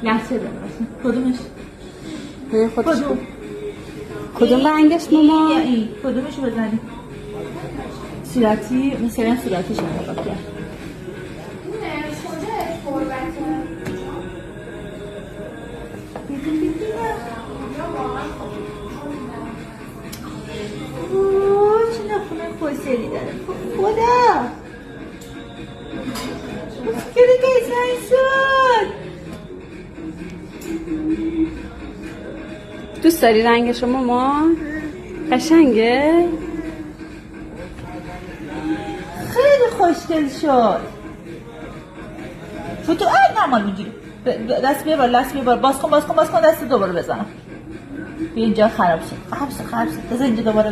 لحظه داره. کدومش؟ به خودش کدوم؟ کدوم رنگش ماما؟ یا این کدومشو بزنی؟ صورتی مثلا صورتش رو نگاه کرد. چه نخونه کسری داره خدا مشکلی که زنگ شد. دوست داری رنگش ماما؟ قشنگه؟ خیلی خوشگل شد. تو نمال میگیری دست بیار باز کن دست دوباره بزنم. بیا اینجا خراب شد بذار اینجا دوباره